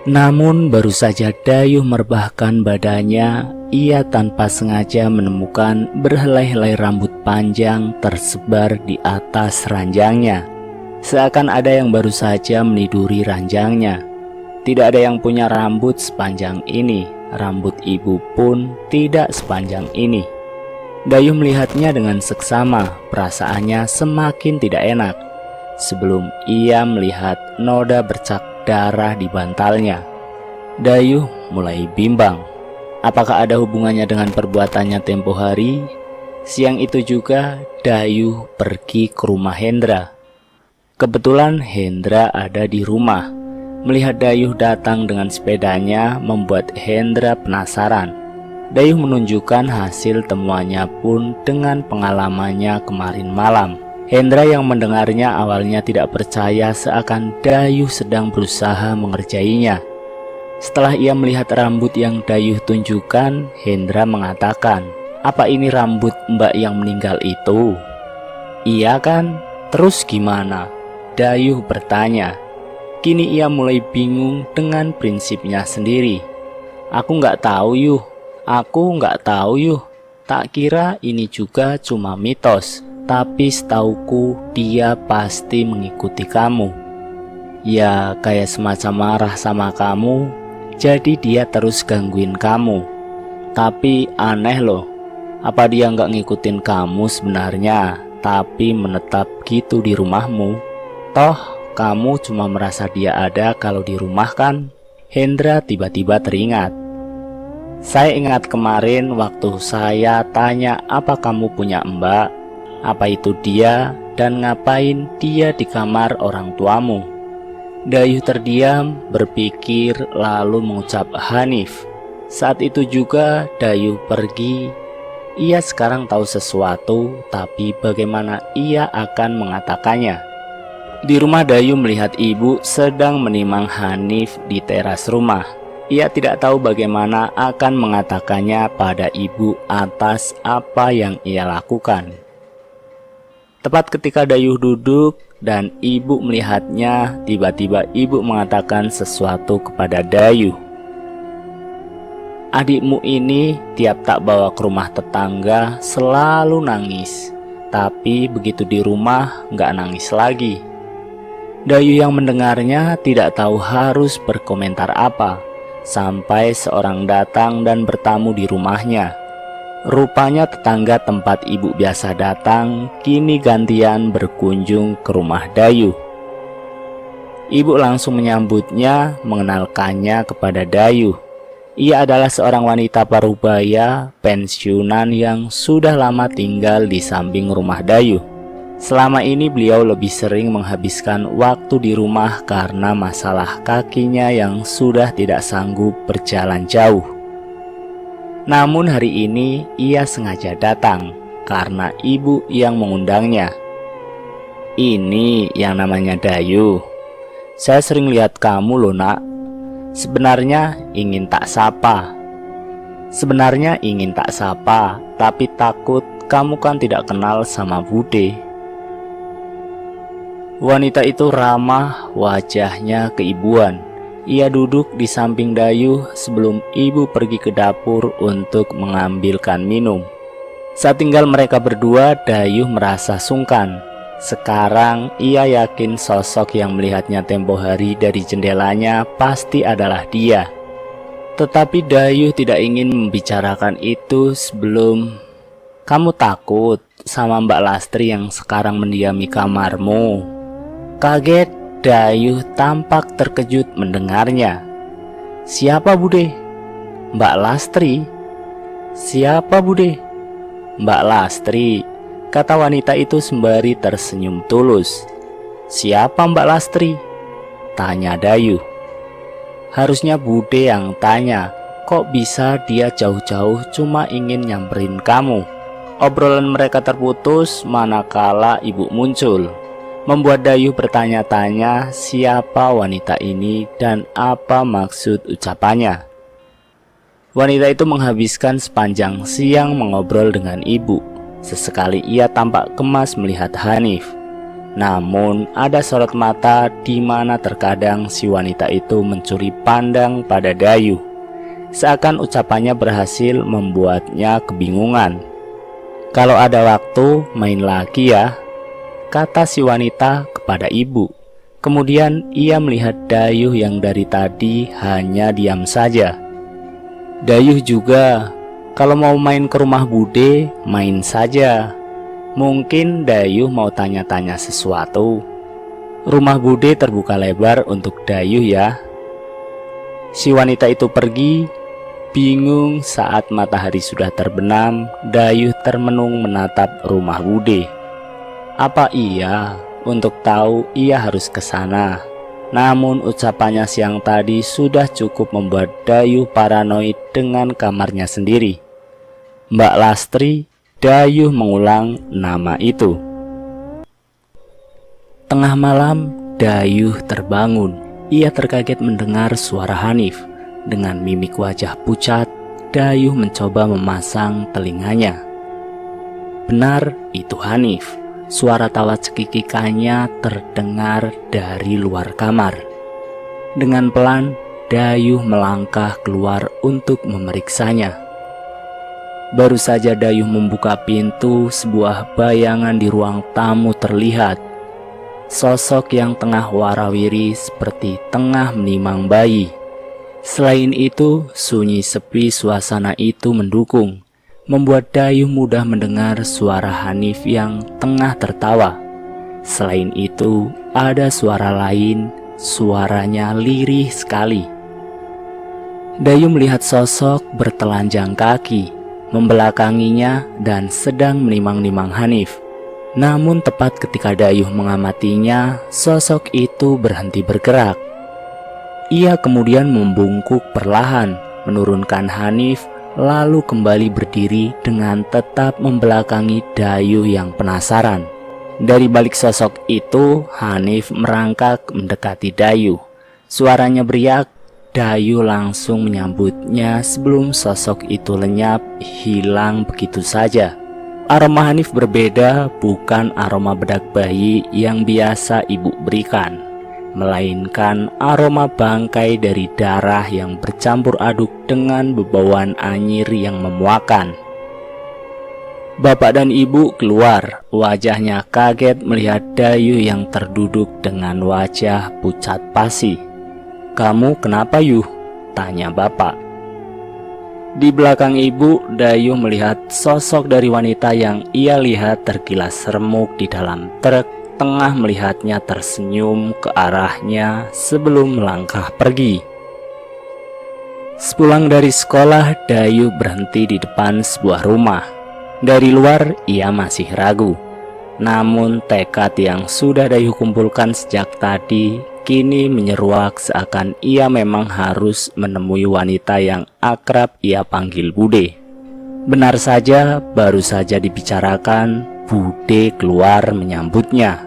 Namun baru saja Dayuh merebahkan badannya, ia tanpa sengaja menemukan berhelai-helai rambut panjang tersebar di atas ranjangnya. Seakan ada yang baru saja meniduri ranjangnya. Tidak ada yang punya rambut sepanjang ini, rambut ibu pun tidak sepanjang ini. Dayuh melihatnya dengan seksama, perasaannya semakin tidak enak. Sebelum ia melihat noda bercak darah di bantalnya, Dayuh mulai bimbang. Apakah ada hubungannya dengan perbuatannya tempo hari? Siang itu juga Dayuh pergi ke rumah Hendra. Kebetulan Hendra ada di rumah. Melihat Dayuh datang dengan sepedanya membuat Hendra penasaran. Dayuh menunjukkan hasil temuannya pun dengan pengalamannya kemarin malam. Hendra yang mendengarnya awalnya tidak percaya, seakan Dayuh sedang berusaha mengerjainya. Setelah ia melihat rambut yang Dayuh tunjukkan, Hendra mengatakan, "Apa ini rambut Mbak yang meninggal itu?" "Iya kan? Terus gimana?" Dayuh bertanya. Kini ia mulai bingung dengan prinsipnya sendiri. "Aku nggak tahu yuh, aku nggak tahu yuh. Tak kira ini juga cuma mitos. Tapi setauku dia pasti mengikuti kamu. Ya kayak semacam marah sama kamu, jadi dia terus gangguin kamu. Tapi aneh loh, apa dia nggak ngikutin kamu sebenarnya, tapi menetap gitu di rumahmu? Toh kamu cuma merasa dia ada kalau di rumah kan?" Hendra tiba-tiba teringat. "Saya ingat kemarin waktu saya tanya apa kamu punya mbak, apa itu dia dan ngapain dia di kamar orang tuamu?" Dayuh terdiam, berpikir lalu mengucap Hanif. Saat itu juga Dayuh pergi. Ia sekarang tahu sesuatu, tapi bagaimana ia akan mengatakannya? Di rumah Dayuh melihat ibu sedang menimang Hanif di teras rumah. Ia tidak tahu bagaimana akan mengatakannya pada ibu atas apa yang ia lakukan. Tepat ketika Dayuh duduk dan ibu melihatnya, tiba-tiba ibu mengatakan sesuatu kepada Dayuh. "Adikmu ini tiap tak bawa ke rumah tetangga selalu nangis, tapi begitu di rumah nggak nangis lagi." Dayuh yang mendengarnya tidak tahu harus berkomentar apa, sampai seorang datang dan bertamu di rumahnya. Rupanya tetangga tempat ibu biasa datang kini gantian berkunjung ke rumah Dayuh. Ibu langsung menyambutnya, mengenalkannya kepada Dayuh. Ia adalah seorang wanita parubaya pensiunan yang sudah lama tinggal di samping rumah Dayuh. Selama ini beliau lebih sering menghabiskan waktu di rumah karena masalah kakinya yang sudah tidak sanggup berjalan jauh. Namun hari ini ia sengaja datang karena ibu yang mengundangnya. "Ini yang namanya Dayuh. Saya sering lihat kamu loh nak. Sebenarnya ingin tak sapa. Tapi takut kamu kan tidak kenal sama Bude." Wanita itu ramah, wajahnya keibuan. Ia duduk di samping Dayuh sebelum ibu pergi ke dapur untuk mengambilkan minum. Saat tinggal mereka berdua, Dayuh merasa sungkan. Sekarang ia yakin sosok yang melihatnya tempo hari dari jendelanya pasti adalah dia. Tetapi Dayuh tidak ingin membicarakan itu sebelum, "Kamu takut sama Mbak Lastri yang sekarang mendiami kamarmu?" Kaget, Dayuh tampak terkejut mendengarnya. "Siapa Bude?" "Mbak Lastri." "Siapa Bude?" "Mbak Lastri," kata wanita itu sembari tersenyum tulus. "Siapa Mbak Lastri?" tanya Dayuh. Harusnya Bude yang tanya, kok bisa dia jauh-jauh cuma ingin nyamperin kamu. Obrolan mereka terputus manakala ibu muncul, membuat Dayuh bertanya-tanya siapa wanita ini dan apa maksud ucapannya. Wanita itu menghabiskan sepanjang siang mengobrol dengan ibu. Sesekali ia tampak gemas melihat Hanif. Namun ada sorot mata di mana terkadang si wanita itu mencuri pandang pada Dayu. Seakan ucapannya berhasil membuatnya kebingungan. "Kalau ada waktu, main lagi ya," kata si wanita kepada ibu. Kemudian ia melihat Dayuh yang dari tadi hanya diam saja. Dayuh juga, "Kalau mau main ke rumah Bude, main saja." Mungkin Dayuh mau tanya-tanya sesuatu. Rumah Bude terbuka lebar untuk Dayuh ya. Si wanita itu pergi. Bingung saat matahari sudah terbenam, Dayuh termenung menatap rumah Bude. Apa iya untuk tahu ia harus ke sana? Namun ucapannya siang tadi sudah cukup membuat Dayuh paranoid dengan kamarnya sendiri. Mbak Lastri, Dayuh mengulang nama itu. Tengah malam, Dayuh terbangun. Ia terkaget mendengar suara Hanif. Dengan mimik wajah pucat, Dayuh mencoba memasang telinganya. Benar, itu Hanif. Suara tawa cekikikannya terdengar dari luar kamar. Dengan pelan, Dayuh melangkah keluar untuk memeriksanya. Baru saja Dayuh membuka pintu, sebuah bayangan di ruang tamu terlihat. Sosok yang tengah warawiri seperti tengah menimang bayi. Selain itu, sunyi sepi suasana itu mendukung, membuat Dayuh mudah mendengar suara Hanif yang tengah tertawa. Selain itu, ada suara lain, suaranya lirih sekali. Dayuh melihat sosok bertelanjang kaki membelakanginya dan sedang menimang-nimang Hanif. Namun tepat ketika Dayuh mengamatinya, sosok itu berhenti bergerak. Ia kemudian membungkuk perlahan, menurunkan Hanif, lalu kembali berdiri dengan tetap membelakangi Dayuh yang penasaran. Dari balik sosok itu, Hanif merangkak mendekati Dayuh. Suaranya beriak. Dayuh langsung menyambutnya sebelum sosok itu lenyap, hilang begitu saja. Aroma Hanif berbeda, bukan aroma bedak bayi yang biasa ibu berikan, melainkan aroma bangkai dari darah yang bercampur aduk dengan bebauan anyir yang memuakan. Bapak dan ibu keluar, wajahnya kaget melihat Dayuh yang terduduk dengan wajah pucat pasi. "Kamu kenapa, Yuh?" tanya bapak. Di belakang ibu, Dayuh melihat sosok dari wanita yang ia lihat terkilas remuk di dalam truk, tengah melihatnya tersenyum ke arahnya sebelum melangkah pergi. Sepulang dari sekolah, Dayuh berhenti di depan sebuah rumah. Dari luar, ia masih ragu. Namun tekad yang sudah Dayuh kumpulkan sejak tadi kini menyeruak seakan ia memang harus menemui wanita yang akrab ia panggil Bude. Benar saja, baru saja dibicarakan, Bude keluar menyambutnya.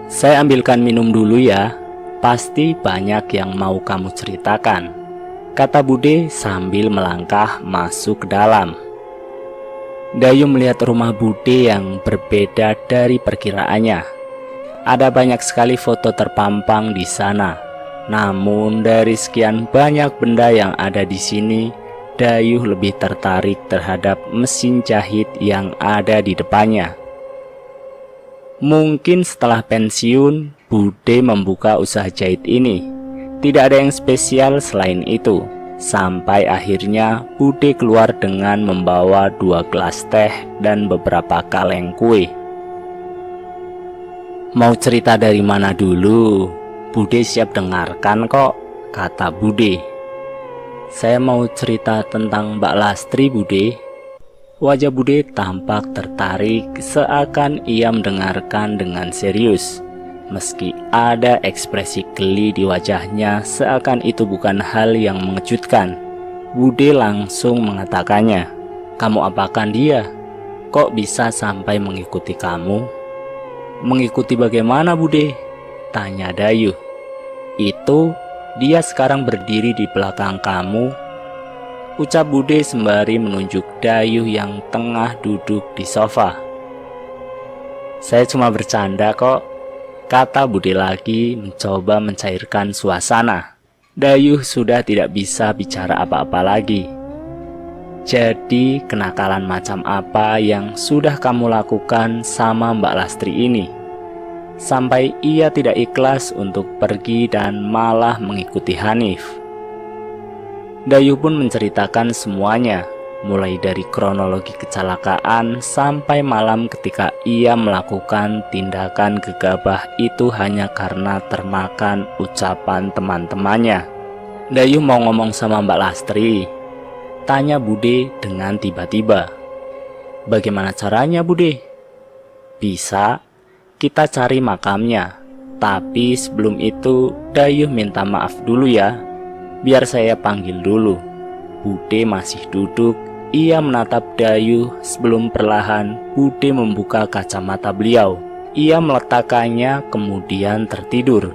"Saya ambilkan minum dulu ya, pasti banyak yang mau kamu ceritakan," kata Bude sambil melangkah masuk ke dalam. Dayuh melihat rumah Bude yang berbeda dari perkiraannya. Ada banyak sekali foto terpampang di sana. Namun dari sekian banyak benda yang ada di sini, Dayuh lebih tertarik terhadap mesin jahit yang ada di depannya. Mungkin setelah pensiun, Bude membuka usaha jahit ini. Tidak ada yang spesial selain itu. Sampai akhirnya Bude keluar dengan membawa 2 gelas teh dan beberapa kaleng kue. "Mau cerita dari mana dulu? Bude siap dengarkan kok," kata Bude. "Saya mau cerita tentang Mbak Lastri, Bude." Wajah Bude tampak tertarik, seakan ia mendengarkan dengan serius. Meski ada ekspresi geli di wajahnya, seakan itu bukan hal yang mengejutkan. Bude langsung mengatakannya. "Kamu apakan dia? Kok bisa sampai mengikuti kamu?" "Mengikuti bagaimana, Bude?" tanya Dayuh. "Itu, dia sekarang berdiri di belakang kamu." ucap Bude sembari menunjuk Dayuh yang tengah duduk di sofa. Saya cuma bercanda kok, kata Bude lagi mencoba mencairkan suasana. Dayuh sudah tidak bisa bicara apa-apa lagi. Jadi kenakalan macam apa yang sudah kamu lakukan sama Mbak Lastri ini? Sampai ia tidak ikhlas untuk pergi dan malah mengikuti Hanif. Dayuh pun menceritakan semuanya, mulai dari kronologi kecelakaan sampai malam ketika ia melakukan tindakan gegabah itu hanya karena termakan ucapan teman-temannya. Dayuh mau ngomong sama Mbak Lastri, tanya Bude dengan tiba-tiba. Bagaimana caranya, Bude? Bisa, kita cari makamnya. Tapi sebelum itu, Dayuh minta maaf dulu ya. Biar saya panggil dulu. Bude masih duduk. Ia menatap Dayuh sebelum perlahan Bude membuka kacamata beliau. Ia meletakkannya kemudian tertidur.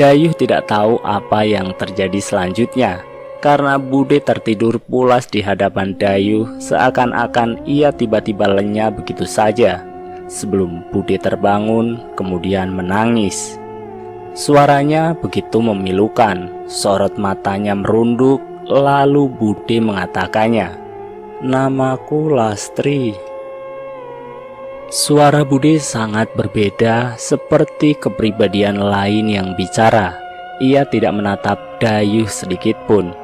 Dayuh tidak tahu apa yang terjadi selanjutnya, karena Bude tertidur pulas di hadapan Dayuh seakan-akan ia tiba-tiba lenyap begitu saja. Sebelum Bude terbangun kemudian menangis. Suaranya begitu memilukan, sorot matanya merunduk, lalu Bude mengatakannya, "Namaku Lastri." Suara Bude sangat berbeda, seperti kepribadian lain yang bicara. Ia tidak menatap Dayuh sedikit pun.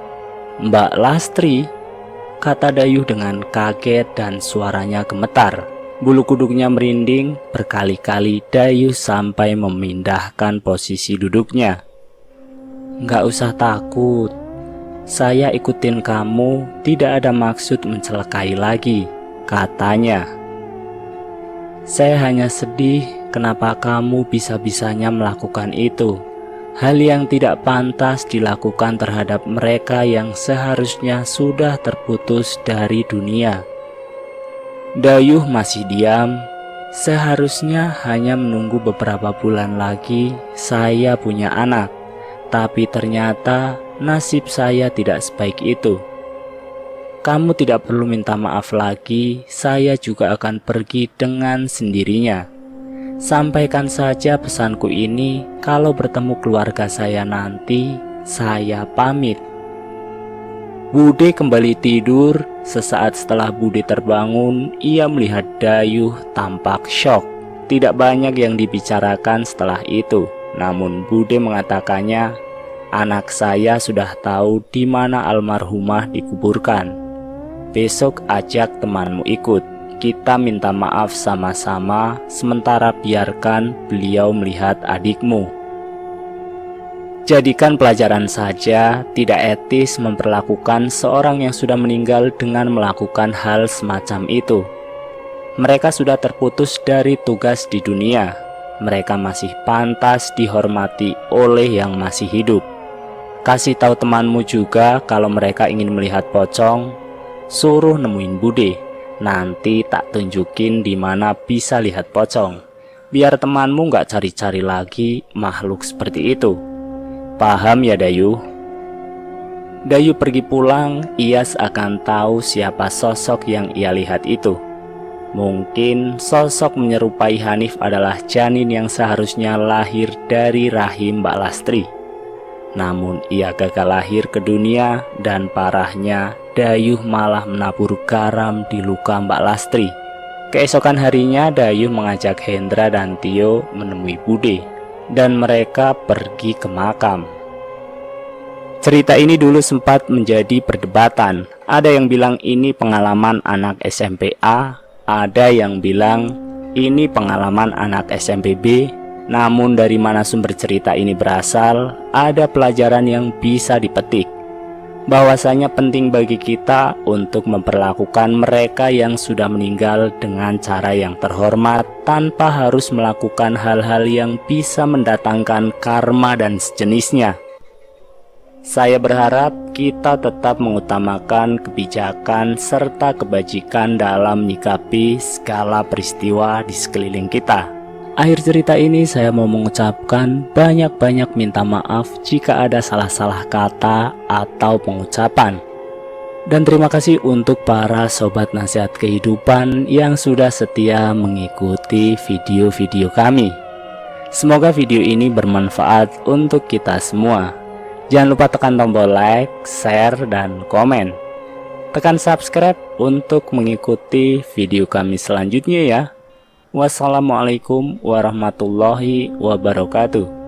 "Mbak Lastri?" kata Dayuh dengan kaget dan suaranya gemetar. Bulu kuduknya merinding, berkali-kali Dayuh sampai memindahkan posisi duduknya. "Nggak usah takut, saya ikutin kamu, tidak ada maksud mencelakai lagi," katanya. "Saya hanya sedih kenapa kamu bisa-bisanya melakukan itu. Hal yang tidak pantas dilakukan terhadap mereka yang seharusnya sudah terputus dari dunia." Dayuh masih diam. "Seharusnya hanya menunggu beberapa bulan lagi saya punya anak. Tapi ternyata nasib saya tidak sebaik itu. Kamu tidak perlu minta maaf lagi, saya juga akan pergi dengan sendirinya. Sampaikan saja pesanku ini, kalau bertemu keluarga saya nanti, saya pamit." Bude kembali tidur. Sesaat setelah Bude terbangun, ia melihat Dayuh tampak syok. Tidak banyak yang dibicarakan setelah itu. Namun Bude mengatakannya, "Anak saya sudah tahu di mana almarhumah dikuburkan. Besok ajak temanmu ikut. Kita minta maaf sama-sama, sementara biarkan beliau melihat adikmu. Jadikan pelajaran saja, tidak etis memperlakukan seorang yang sudah meninggal dengan melakukan hal semacam itu. Mereka sudah terputus dari tugas di dunia. Mereka masih pantas dihormati oleh yang masih hidup. Kasih tahu temanmu juga kalau mereka ingin melihat pocong, suruh nemuin Bude. Nanti tak tunjukin di mana bisa lihat pocong. Biar temanmu nggak cari-cari lagi makhluk seperti itu. Paham ya Dayuh?" Dayuh pergi pulang. Ia seakan tahu siapa sosok yang ia lihat itu. Mungkin sosok menyerupai Hanif adalah janin yang seharusnya lahir dari rahim Mbak Lastri. Namun ia gagal lahir ke dunia, dan parahnya Dayuh malah menabur garam di luka Mbak Lastri. Keesokan harinya Dayuh mengajak Hendra dan Tio menemui Bude, dan mereka pergi ke makam. Cerita ini dulu sempat menjadi perdebatan. Ada yang bilang ini pengalaman anak SMP A, ada yang bilang ini pengalaman anak SMP B. Namun dari mana sumber cerita ini berasal, ada pelajaran yang bisa dipetik. Bahwasanya penting bagi kita untuk memperlakukan mereka yang sudah meninggal dengan cara yang terhormat, tanpa harus melakukan hal-hal yang bisa mendatangkan karma dan sejenisnya. Saya berharap kita tetap mengutamakan kebijakan serta kebajikan dalam menyikapi segala peristiwa di sekeliling kita. Akhir cerita ini saya mau mengucapkan banyak-banyak minta maaf jika ada salah-salah kata atau pengucapan. Dan terima kasih untuk para sobat nasihat kehidupan yang sudah setia mengikuti video-video kami. Semoga video ini bermanfaat untuk kita semua. Jangan lupa tekan tombol like, share, dan komen. Tekan subscribe untuk mengikuti video kami selanjutnya ya. Wassalamualaikum warahmatullahi wabarakatuh.